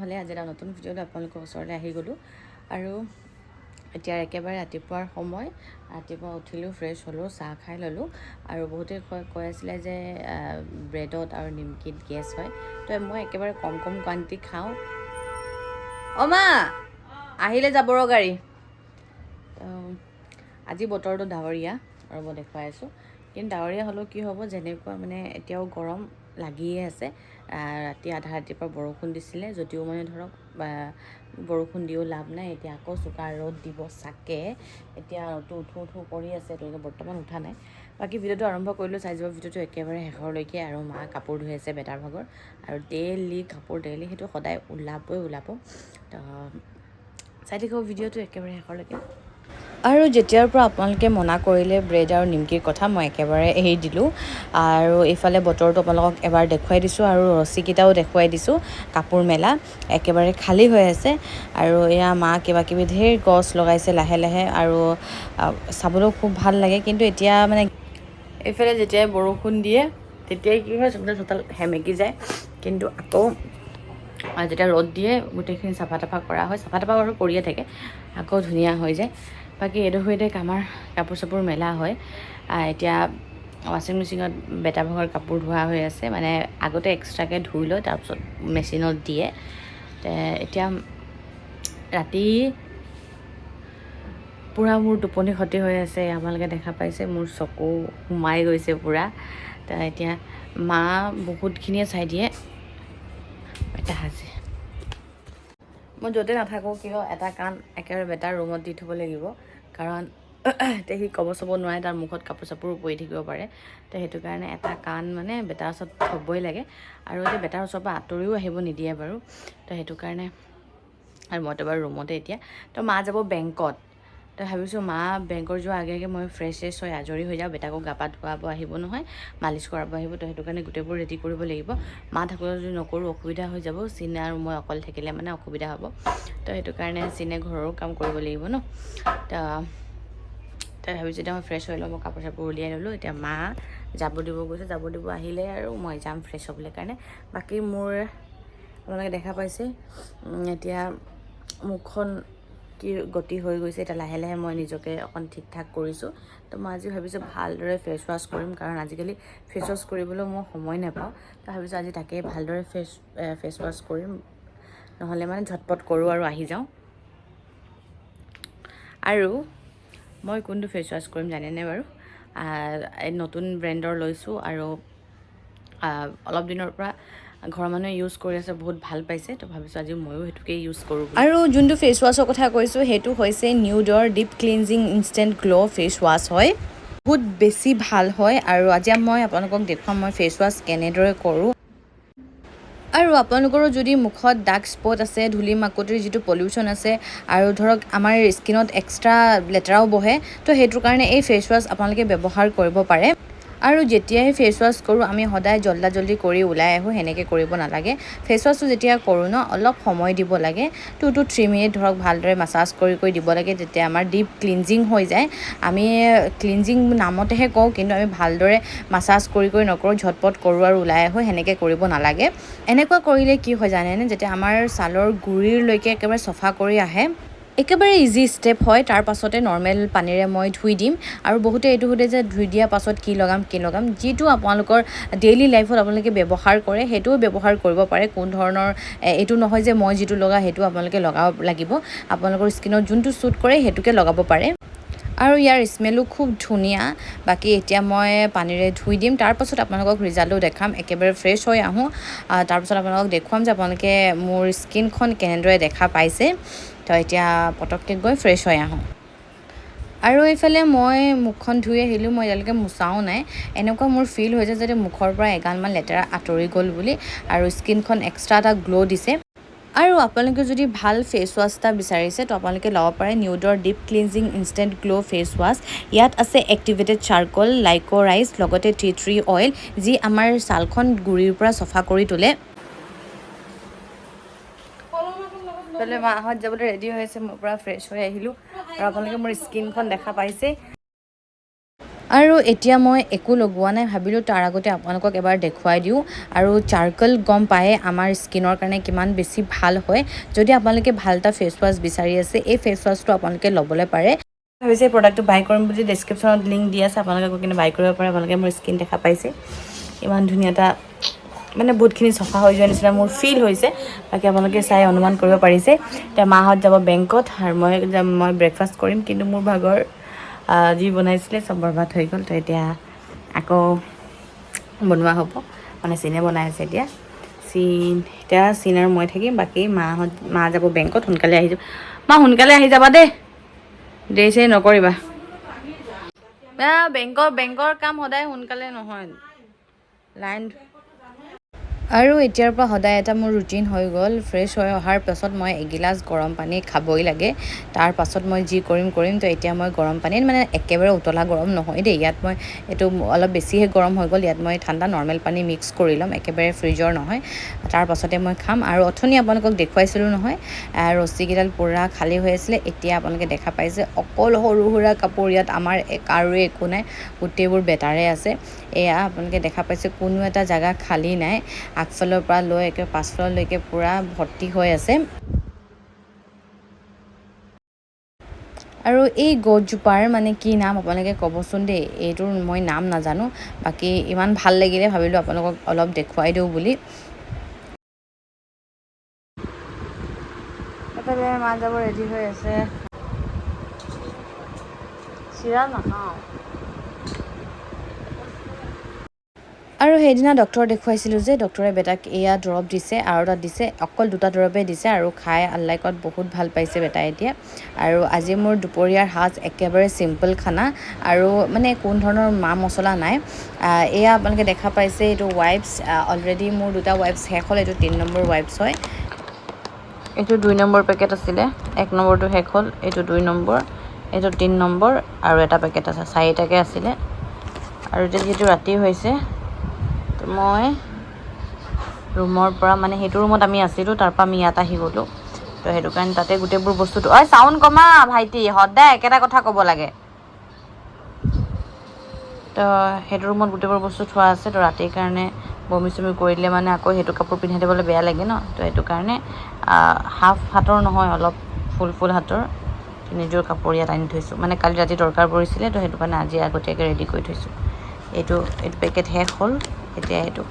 হ'লে আজি এটা নতুন ভিডিঅ'ত আপোনালোকৰ ওচৰলৈ আহি গ'লোঁ আৰু এতিয়া একেবাৰে ৰাতিপুৱাৰ সময় ৰাতিপুৱা উঠিলোঁ ফ্ৰেছ হ'লোঁ চাহ খাই ল'লোঁ আৰু বহুতে কৈ আছিলে যে ব্ৰেডত আৰু নিমকিত গেছ হয় তো মই একেবাৰে কম কোৱান্টিটি খাওঁ মা আহিলে যাব ৰ গাড়ী আজি বতৰটো ডাৱৰীয়া আৰু মই দেখুৱাই আছোঁ কিন্তু ডাৱৰীয়া হ'লেও কি হ'ব যেনেকুৱা মানে এতিয়াও গৰম লাগিয়ে আছে ৰাতি আধা ৰাতিৰ পৰা বৰষুণ দিছিলে যদিও মানে ধৰক বৰষুণ দিও লাভ নাই এতিয়া আকৌ চোকা ৰ'দ দিব চাগে এতিয়া উঠো কৰি আছে তেওঁলোকে বৰ্তমান উঠা নাই বাকী ভিডিঅ'টো আৰম্ভ কৰিলোঁ চাই যাব ভিডিঅ'টো একেবাৰে শেষৰলৈকে আৰু মা কাপোৰ ধুই আছে বেটাৰ ভাগৰ আৰু ডেইলি সেইটো সদায় ওলাব তো চাই থাকিব ভিডিঅ'টো একেবাৰে শেষৰলৈকে আৰু যেতিয়াৰ পৰা আপোনালোকে মনা কৰিলে ব্ৰেড আৰু নিমকিৰ কথা মই একেবাৰে এৰি দিলোঁ আৰু এইফালে বতৰটো আপোনালোকক এবাৰ দেখুৱাই দিছোঁ আৰু ৰছীকেইটাও দেখুৱাই দিছোঁ কাপোৰ মেলা একেবাৰে খালী হৈ আছে আৰু এয়া মা কিবাকিবি ঢেৰ গছ লগাইছে লাহে লাহে আৰু চাবলৈও খুব ভাল লাগে কিন্তু এতিয়া মানে এইফালে যেতিয়াই বৰষুণ দিয়ে তেতিয়াই কি হয় চোতাল সেমেকি যায় কিন্তু আকৌ যেতিয়া ৰ'দ দিয়ে গোটেইখিনি চাফা তাফা কৰা হয় চাফা তাফা বাৰু কৰিয়ে থাকে আকৌ ধুনীয়া হৈ যায় বাকী এইডোখৰতে আমাৰ কাপোৰ চাপোৰ মেলা হয় এতিয়া ৱাশ্বিং মেচিনত বেটা ভাগৰ কাপোৰ ধোৱা হৈ আছে মানে আগতে এক্সট্ৰাকৈ ধুই লয় তাৰপিছত মেচিনত দিয়ে এতিয়া ৰাতি পূৰা মোৰ টোপনি ক্ষতি হৈ আছে আপোনালোকে দেখা পাইছে মোৰ চকু সোমাই গৈছে পূৰা এতিয়া মা বহুতখিনিয়ে চাই দিয়ে এটা সাজে মই য'তে নাথাকোঁ কিয় এটা কাণ একেবাৰে বেটাৰ ৰুমত দি থ'ব লাগিব কাৰণ এতিয়া সি ক'ব চব নোৱাৰে তাৰ মুখত কাপোৰ চাপোৰ পৰি থাকিব পাৰে তো সেইটো কাৰণে এটা কাণ মানে বেটাৰ ওচৰত থ'বই লাগে আৰু এতিয়া বেটাৰ ওচৰৰ পৰা আঁতৰিও আহিব নিদিয়ে বাৰু তো সেইটো কাৰণে আৰু মইতো বাৰু ৰুমতে এতিয়া তো মা যাব বেংকত তো ভাবিছোঁ মা বেংকৰ যোৱা আগে আগে মই ফ্ৰেছ হৈ আজৰি হৈ যাওঁ বেটাকো গা পা ধুৱাব আহিব নহয় মালিচ কৰাব আহিব তো সেইটো কাৰণে গোটেইবোৰ ৰেডি কৰিব লাগিব মা থাকোঁতে যদি নকৰোঁ অসুবিধা হৈ যাব চিনে আৰু মই অকল থাকিলে মানে অসুবিধা হ'ব তো সেইটো কাৰণে চিনে ঘৰৰো কাম কৰিব লাগিব ন তাই ভাবিছোঁ এতিয়া মই ফ্ৰেছ হৈ লওঁ মই কাপোৰ চাপোৰ উলিয়াই ল'লোঁ এতিয়া মা যাব দিব গৈছে যাব দিব আহিলে আৰু মই যাম ফ্ৰেছ হ'বলৈ কাৰণে বাকী মোৰ আপোনালোকে দেখা পাইছে এতিয়া মুখখন কি গতি হৈ গৈছে এতিয়া লাহে লাহে মই নিজকে অকণ ঠিক ঠাক কৰিছোঁ তো মই আজি ভাবিছোঁ ভালদৰে ফেচ ৱাছ কৰিম কাৰণ আজিকালি ফেচ ৱাছ কৰিবলৈ মই সময় নাপাওঁ তো ভাবিছোঁ আজি তাকেই ভালদৰে ফেচ ৱাছ কৰিম নহ'লে মানে ঝটপট কৰোঁ আৰু আহি যাওঁ আৰু মই কোনটো ফেচ ৱাছ কৰিম জানেনে বাৰু নতুন ব্ৰেণ্ডৰ লৈছোঁ আৰু অলপ দিনৰ পৰা ঘৰৰ মানুহে ইউজ কৰি আছে বহুত ভাল পাইছে তো ভাবিছোঁ আজি ময়ো সেইটোকে ইউজ কৰোঁ আৰু যোনটো ফেচ ৱাছৰ কথা কৈছোঁ সেইটো হৈছে নিউডৰ deep cleansing instant glow' face wash হয় বহুত বেছি ভাল হয় আৰু আজি মই আপোনালোকক দেখুৱাম মই ফেচ ৱাছ কেনেদৰে কৰোঁ আৰু আপোনালোকৰো যদি মুখত ডাৰ্ক স্পট আছে ধূলি মাকতিৰ যিটো পলিউশ্যন আছে আৰু ধৰক আমাৰ স্কিনত এক্সট্ৰা লেতেৰাও বহে তো সেইটোৰ কাৰণে এই ফেচ ৱাছ আপোনালোকে ব্যৱহাৰ কৰিব পাৰে আৰু যেতিয়াই ফেচ ৱাছ কৰোঁ আমি সদায় জল্দি কৰি ওলাই আহোঁ সেনেকৈ কৰিব নালাগে ফেচ ৱাছটো যেতিয়া কৰোঁ ন অলপ সময় দিব লাগে 2 to 3 মিনিট ধৰক ভালদৰে মাছাজ কৰি দিব লাগে তেতিয়া আমাৰ ডিপ ক্লিনজিং হৈ যায় আমি ক্লিনজিং নামতেহে কওঁ কিন্তু আমি ভালদৰে মাছাজ কৰি নকৰোঁ ঝটপট কৰোঁ আৰু ওলাই আহোঁ সেনেকৈ কৰিব নালাগে এনেকুৱা কৰিলে কি হয় জানেনে যেতিয়া আমাৰ ছালৰ গুৰিৰলৈকে একেবাৰে চফা কৰি আহে একেবাৰে ইজি ষ্টেপ হয় তাৰ পাছতে নৰ্মেল পানীৰে মই ধুই দিম আৰু বহুতে এইটো সোধে যে ধুই দিয়াৰ পাছত কি লগাম যিটো আপোনালোকৰ ডেইলি লাইফত আপোনালোকে ব্যৱহাৰ কৰে সেইটোও ব্যৱহাৰ কৰিব পাৰে কোন ধৰণৰ এইটো নহয় যে মই যিটো লগাওঁ সেইটো আপোনালোকে লগাব লাগিব আপোনালোকৰ স্কিনত যোনটো শ্বুট কৰে সেইটোকে লগাব পাৰে আৰু ইয়াৰ স্মেলো খুব ধুনীয়া বাকী এতিয়া মই পানীৰে ধুই দিম তাৰপাছত আপোনালোকক ৰিজাল্টটো দেখাম একেবাৰে ফ্ৰেছ হৈ আহোঁ তাৰপাছত আপোনালোকক দেখুৱাম যে আপোনালোকে মোৰ স্কিনখন কেনেদৰে দেখা পাইছে তো এতিয়া পটককৈ গৈ ফ্ৰেছ হৈ আহোঁ আৰু এইফালে মই মুখখন ধুই আহিলোঁ মই এতিয়ালৈকে মোচাও নাই এনেকুৱা মোৰ ফিল হৈছে যে মুখৰ পৰা এগালমান লেতেৰা আঁতৰি গ'ল বুলি আৰু স্কিনখন এক্সট্ৰা এটা গ্ল' দিছে আৰু আপোনালোকে যদি ভাল ফেচ ৱাছ এটা বিচাৰিছে তো আপোনালোকে ল'ব পাৰে নিউডৰ deep cleansing instant glow' face wash ইয়াত আছে এক্টিভেটেড চাৰ্কল লাইক'ৰাইজ লগতে টি ট্ৰী অইল যি আমাৰ ছালখন গুৰিৰ পৰা চফা কৰি তোলে মাহঁত যাবলৈ ৰেডি হৈ আছে মোৰ পৰা ফ্ৰেছ হৈ আহিলোঁ আৰু আপোনালোকে মোৰ স্কিনখন দেখা পাইছে আৰু এতিয়া মই একো লগোৱা নাই, ভাবিলোঁ তাৰ আগতে আপোনালোকক এবাৰ দেখুৱাই দিওঁ। আৰু চাৰ্কল গম পায়ে আমাৰ স্কিনৰ কাৰণে কিমান বেছি ভাল হয়। যদি আপোনালোকে ভাল এটা ফেচ ৱাছ বিচাৰি আছে, এই ফেচ ৱাছটো আপোনালোকে ল'বলৈ পাৰে। ভাবিছে এই প্ৰডাক্টটো বাই কৰিম বুলি, ডেছক্ৰিপশ্যনত লিংক দি আছে, আপোনালোকে গৈ কিনে বাই কৰিব পাৰে। আপোনালোকে মোৰ স্কিন দেখা পাইছে, ইমান ধুনীয়া এটা মানে বহুতখিনি চফা হৈ যোৱাৰ নিচিনা মোৰ ফিল হৈছে। বাকী আপোনালোকে চাই অনুমান কৰিব পাৰিছে। এতিয়া মাহঁত যাব বেংকত আৰু মই ব্ৰেকফাষ্ট কৰিম, কিন্তু মোৰ ভাগৰ যি বনাইছিলে চব বৰবাদ হৈ গ'ল। তো এতিয়া আকৌ বনোৱা হ'ব, মানে চিনে বনাই আছে এতিয়া। চিন আৰু মই থাকিম, বাকী মা যাব বেংকত, সোনকালে আহি যাব। মা সোনকালে আহি যাবা দেই, দেৰি চেৰি নকৰিবা। বেংকৰ কাম সদায় সোনকালে নহয়, লাইন। আৰু এতিয়াৰ পৰা সদায় এটা মোৰ ৰুটিন হৈ গ'ল, ফ্ৰেছ হৈ অহাৰ পাছত মই এগিলাচ গৰম পানী খাবই লাগে। তাৰ পাছত মই যি কৰিম। তো এতিয়া মই গৰম পানীত, মানে একেবাৰে উতলা গৰম নহয় দেই, ইয়াত মই এইটো অলপ বেছিহে গৰম হৈ গ'ল, ইয়াত মই ঠাণ্ডা নৰ্মেল পানী মিক্স কৰি ল'ম, একেবাৰে ফ্ৰিজৰ নহয়। তাৰ পাছতে মই খাম। আৰু অথনি আপোনালোকক দেখুৱাইছিলোঁ নহয়, ৰছীকেইডাল পূৰা খালী হৈ আছিলে। এতিয়া আপোনালোকে দেখা পাইছে অকল সৰু সুৰা কাপোৰ, ইয়াত আমাৰ কাৰোৱে একো নাই, গোটেইবোৰ বেটাৰে আছে। এয়া আপোনালোকে দেখা পাইছে কোনো এটা জেগা খালী নাই, আগফালৰ পৰা লৈ একে পাছফাললৈকে পূৰা ভৰ্তি হৈ আছে। আৰু এই গছজোপাৰ মানে কি নাম আপোনালোকে ক'বচোন দেই, এইটোৰ মই নাম নাজানো। বাকী ইমান ভাল লাগিলে, ভাবিলোঁ আপোনালোকক অলপ দেখুৱাই দিওঁ বুলি। এফালে মা যাব ৰেডি হৈ আছে, চিৰা নাখাওঁ। আৰু সেইদিনা ডক্টৰ দেখুৱাইছিলোঁ যে, ডক্টৰে বেটাক এয়া দৰৱ দিছে আৰু তাত দিছে, অকল 2টা দৰৱে দিছে আৰু খাই আল্লাইকত বহুত ভাল পাইছে বেটাই এতিয়া। আৰু আজি মোৰ দুপৰীয়াৰ সাজ একেবাৰে চিম্পল খানা, আৰু মানে কোনো ধৰণৰ মা মছলা নাই। এয়া আপোনালোকে দেখা পাইছে, এইটো ৱাইপছ, অলৰেডি মোৰ 2টা ৱাইপছ শেষ হ'ল, এইটো 3 নম্বৰ ৱাইপছ হয়। এইটো 2 নম্বৰ পেকেট আছিলে, 1 নম্বৰটো শেষ হ'ল, এইটো 2 নম্বৰ, এইটো 3 নম্বৰ, আৰু এটা পেকেট আছে, 4টাকৈ আছিলে। আৰু এতিয়া যিহেতু ৰাতি হৈছে, মই ৰুমৰ পৰা, মানে সেইটো ৰুমত আমি আছিলোঁ, তাৰপৰা আমি ইয়াত আহি গ'লোঁ। তো সেইটো কাৰণে তাতে গোটেইবোৰ বস্তুটো, চাউণ্ড কমা ভাইটি, সদায় একেটা কথা ক'ব লাগে। তো সেইটো ৰুমত গোটেইবোৰ বস্তু থোৱা আছে। তো ৰাতিৰ কাৰণে বমি চমি কৰি দিলে মানে আকৌ সেইটো কাপোৰ পিন্ধাই দিবলৈ বেয়া লাগে ন। তো সেইটো কাৰণে হাফ হাতৰ নহয়, অলপ ফুল হাতৰ তিনিযোৰ কাপোৰ ইয়াত আনি থৈছোঁ, মানে কালি ৰাতি দৰকাৰ পৰিছিলে। তো সেইটো কাৰণে আজি আগতীয়াকৈ ৰেডি কৰি থৈছোঁ। এইটো পেকেট শেষ হ'ল, এতিয়া এইটো